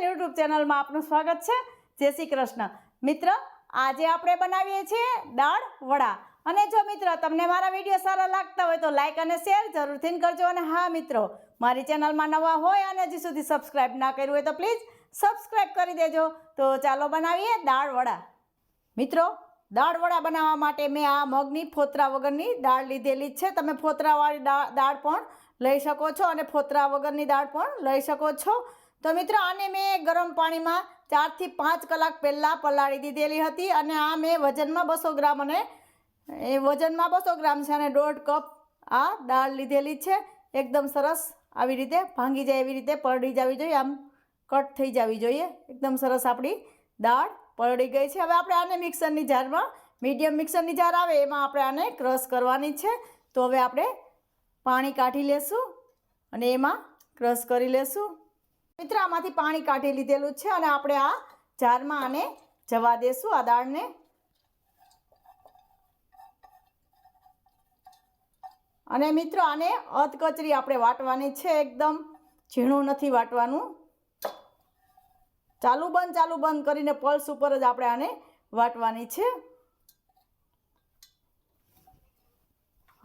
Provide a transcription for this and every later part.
YouTube ચેનલમાં આપનું સ્વાગત છે। જય શ્રી કૃષ્ણ। મિત્ર, આજે આપણે બનાવીએ છીએ દાળ વડા। અને જો મિત્ર તમને મારા વિડીયો સારા લાગતા હોય તો લાઈક અને શેર જરૂરથી કરજો। અને હા મિત્રો, મારી ચેનલમાં નવા હોય અને હજી સુધી સબસ્ક્રાઈબ ના કર્યું હોય તો પ્લીઝ સબસ્ક્રાઈબ કરી દેજો। તો ચાલો બનાવીએ દાળ વડા। મિત્રો, દાળ વડા બનાવવા માટે મેં આ મગની ફોતરા વગરની દાળ લીધેલી છે। તમે ફોતરાવાળી દાળ પણ લઈ શકો છો અને ફોતરા વગરની દાળ પણ લઈ શકો છો। તો મિત્રો, આને મેં ગરમ પાણીમાં 4 થી 5 કલાક પહેલાં પલાળી દીધેલી હતી। અને આ મેં વજનમાં 200 ગ્રામ અને વજનમાં 200 ગ્રામ છે અને 1.5 કપ આ દાળ લીધેલી છે। એકદમ સરસ આવી રીતે ભાંગી જાય એવી રીતે પલળી જવી જોઈએ, આમ કટ થઈ જવી જોઈએ। એકદમ સરસ આપણી દાળ પલળી ગઈ છે। હવે આપણે આને મિક્સરની જારમાં, મીડિયમ મિક્સરની જાર આવે એમાં આપણે આને ક્રશ કરવાની છે। તો હવે આપણે પાણી કાઢી લેશું અને એમાં ક્રશ કરી લેશું। મિત્ર, આમાંથી પાણી કાઢી લીધેલું છે અને આપણે આ જારમાં આને જવા દેશું, આ દાળને। અને મિત્રો, આને અધકચરી આપણે વાટવાની છે, એકદમ ઝીણું નથી વાટવાનું। ચાલુ બંધ કરીને પલ્સ ઉપર જ આપણે આને વાટવાની છે।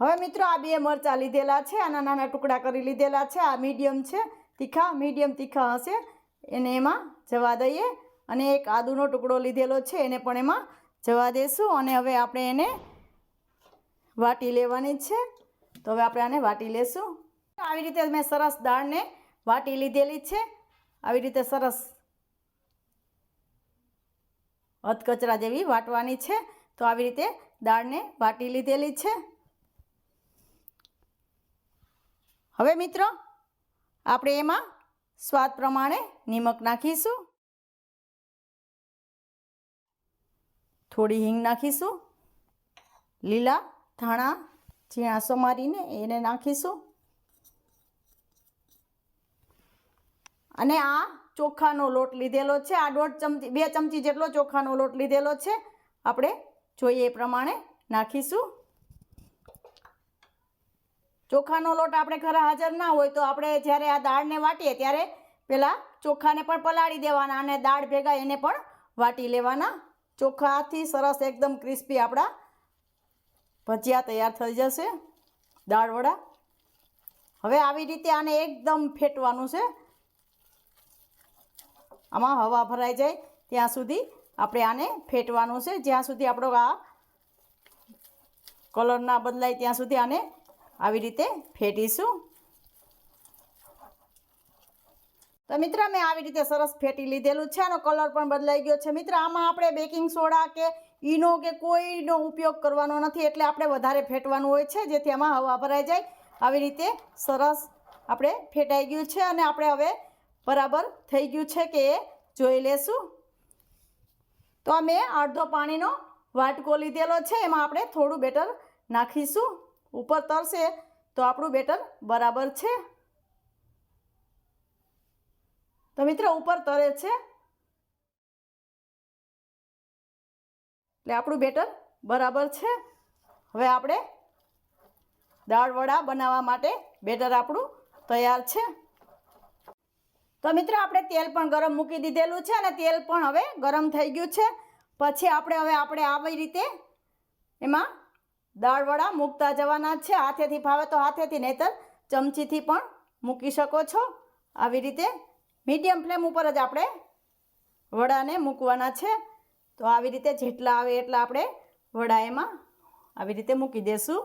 હવે મિત્રો, આ 2 મરચાં લીધેલા છે, આના નાના ટુકડા કરી લીધેલા છે। આ મીડિયમ તીખા હશે, એને એમાં જવા દઈએ। અને એક આદુનો ટુકડો લીધેલો છે, એને પણ એમાં જવા દઈશું। અને હવે આપણે એને વાટી લેવાની છે। તો હવે આપણે આને વાટી લેશું। આવી રીતે મેં સરસ દાળને વાટી લીધેલી છે, આવી રીતે સરસ અધકચરા જેવી વાટવાની છે। તો આવી રીતે દાળને વાટી લીધેલી છે। હવે મિત્રો, આપણે એમાં સ્વાદ પ્રમાણે નિમક નાખીશું, થોડી હિંગ નાખીશું, લીલા ધાણા ઝીણા સમારીને એને નાખીશું। અને આ ચોખાનો લોટ લીધેલો છે, આ 2 ચમચી જેટલો ચોખાનો લોટ લીધેલો છે, આપણે જોઈએ એ પ્રમાણે નાખીશું। ચોખાનો લોટ આપણે ઘરે હાજર ના હોય તો આપણે જ્યારે આ દાળને વાટીએ ત્યારે પહેલાં ચોખાને પણ પલાળી દેવાના અને દાળ ભેગા એને પણ વાટી લેવાના। ચોખાથી સરસ એકદમ ક્રિસ્પી આપણા ભજીયા તૈયાર થઈ જશે, દાળ વડા। હવે આવી રીતે આને એકદમ ફેટવાનું છે, આમાં હવા ભરાઈ જાય ત્યાં સુધી આપણે આને ફેટવાનું છે, જ્યાં સુધી આપણો આ કલર ના બદલાય ત્યાં સુધી આને આવી રીતે ફેટીશું। તો મિત્ર, મેં આવી રીતે સરસ ફેટી લીધેલું છે, આનો કલર પણ બદલાઈ ગયો છે। મિત્ર, આમાં આપણે બેકિંગ સોડા કે ઈનો કે કોઈનો ઉપયોગ કરવાનો નથી, એટલે આપણે વધારે ફેટવાનું હોય છે, જેથી આમાં હવા ભરાઈ જાય। આવી રીતે સરસ આપણે ફેટાઈ ગયું છે અને આપણે હવે બરાબર થઈ ગયું છે કે એ જોઈ લેશું। તો મેં અડધો પાણીનો વાટકો લીધેલો છે, એમાં આપણે થોડું બેટર નાખીશું। ઉપર તરશે તો આપણું બેટર બરાબર છે। તો મિત્રો, ઉપર તરે છે એટલે આપણું બેટર બરાબર છે। હવે આપણે દાળ વડા બનાવવા માટે બેટર આપણું તૈયાર છે। તો મિત્રો, આપણે તેલ પણ ગરમ મૂકી દીધેલું છે અને તેલ પણ હવે ગરમ થઈ ગયું છે। પછી આપણે આવી રીતે એમાં દાળ વડા મૂકતા જવાના છે। હાથેથી ફાવે તો હાથેથી, નહીંતર ચમચીથી પણ મૂકી શકો છો। આવી રીતે મીડિયમ ફ્લેમ ઉપર જ આપણે વડાને મૂકવાના છે। તો આવી રીતે જેટલા આવે એટલા આપણે વડા એમાં આવી રીતે મૂકી દેશું।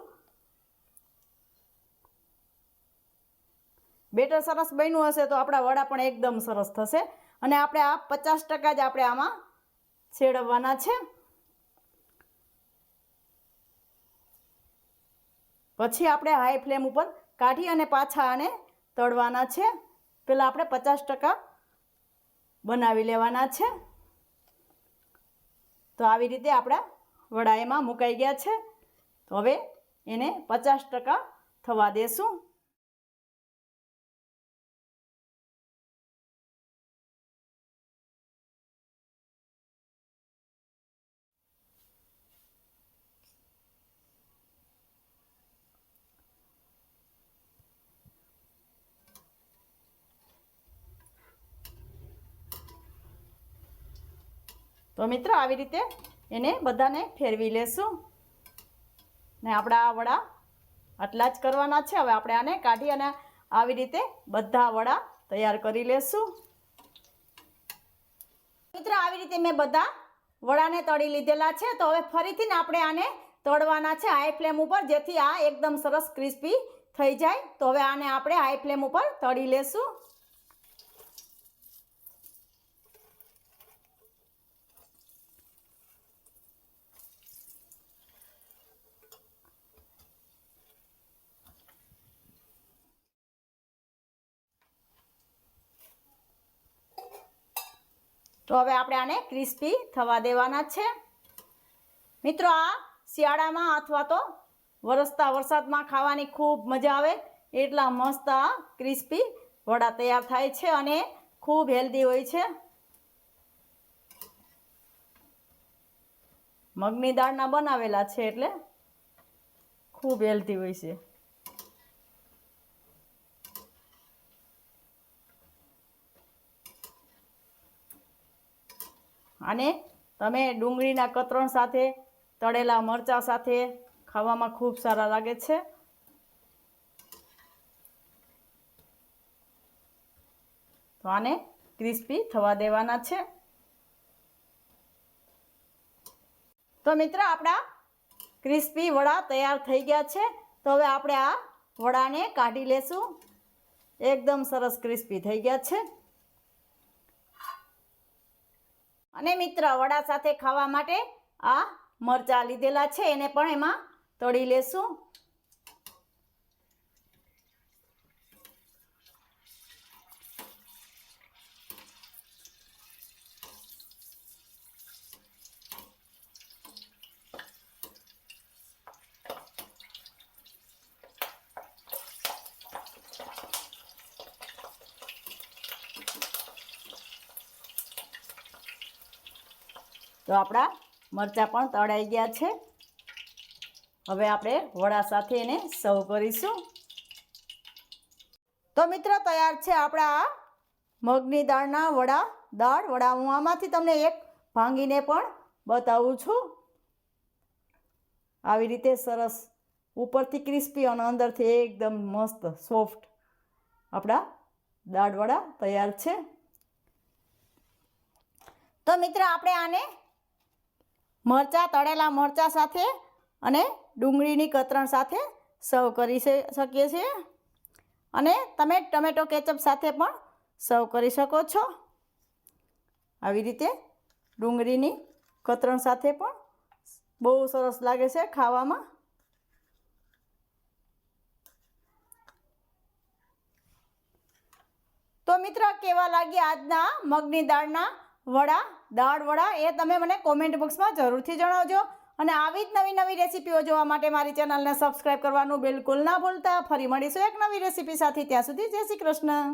બેટર સરસ બન્યું હશે તો આપણા વડા પણ એકદમ સરસ થશે। અને આપણે આ 50% જ આપણે આમાં શેડવવાના છે। પછી આપણે હાઈ ફ્લેમ ઉપર કાઢી અને પાછા આને તળવાના છે। પહેલાં આપણે 50% બનાવી લેવાના છે। તો આવી રીતે આપણા વડા એમાં મુકાઈ ગયા છે। તો હવે એને 50% થવા દેશું। તો મિત્રો આવી રીતે એને બધાને ફેરવી લેશું ને આપણા આ વડા આટલા જ કરવાના છે। હવે આપણે આને કાઢી અને આવી રીતે બધા વડા તૈયાર કરી લેશું। મિત્રો આવી રીતે મેં બધા વડાને તળી લીધેલા છે। તો હવે ફરીથી આપણે આને તળવાના છે હાઈ ફ્લેમ ઉપર, જેથી આ એકદમ સરસ ક્રિસ્પી થઈ જાય। તો હવે આને આપણે હાઈ ફ્લેમ ઉપર તળી લેશું। તો હવે આપણે આને ક્રિસ્પી થવા દેવાના છે। મિત્રો આ શિયાળામાં અથવા તો વરસતા વરસાદમાં ખાવાની ખૂબ મજા આવે એટલા મસ્ત આ ક્રિસ્પી વડા તૈયાર થાય છે અને ખૂબ હેલ્ધી હોય છે। મગની દાળના બનાવેલા છે એટલે ખૂબ હેલ્ધી હોય છે। અને તમે ડુંગળીના કતરણ સાથે તળેલા મરચાં સાથે ખાવામાં ખૂબ સારા લાગે છે। તો આને ક્રિસ્પી થવા દેવાના છે। તો મિત્રો આપણા ક્રિસ્પી વડા તૈયાર થઈ ગયા છે। તો હવે આપણે આ વડાને કાઢી લેશું। એકદમ સરસ ક્રિસ્પી થઈ ગયા છે। અને મિત્ર વડા સાથે ખાવા માટે આ મરચાં લીધેલા છે, એને પણ એમાં તળી લેશું। તો આપણા મરચાં પણ તળાઈ ગયા છે। હવે આપણે વડા સાથે એને સર્વ કરીશું। તો મિત્રો તૈયાર છે આપણા આ મગની દાળના દાળ વડા। હું આમાંથી તમને એક ભાંગીને પણ બતાવું છું। આવી રીતે સરસ ઉપરથી ક્રિસ્પી અને અંદરથી એકદમ મસ્ત સોફ્ટ આપણા દાળ વડા તૈયાર છે। તો મિત્રો આપણે આને મરચાં તળેલા મરચાં સાથે અને ડુંગળીની કતરણ સાથે સર્વ કરી શકીએ છીએ અને તમે ટમેટો કેચઅપ સાથે પણ સર્વ કરી શકો છો। આવી રીતે ડુંગળીની કતરણ સાથે પણ બહુ સરસ લાગે છે ખાવામાં। તો મિત્રો કેવા લાગ્યા આજના મગની દાળના દાળ વડા એ તમે મને કોમેન્ટ બોક્સમાં જરૂરથી જણાવજો। અને આવી જ નવી નવી રેસીપીઓ જોવા માટે મારી ચેનલને સબસ્ક્રાઈબ કરવાનું બિલકુલ ના ભૂલતા। ફરી મળીશું એક નવી રેસીપી સાથે, ત્યાં સુધી જય શ્રી કૃષ્ણ।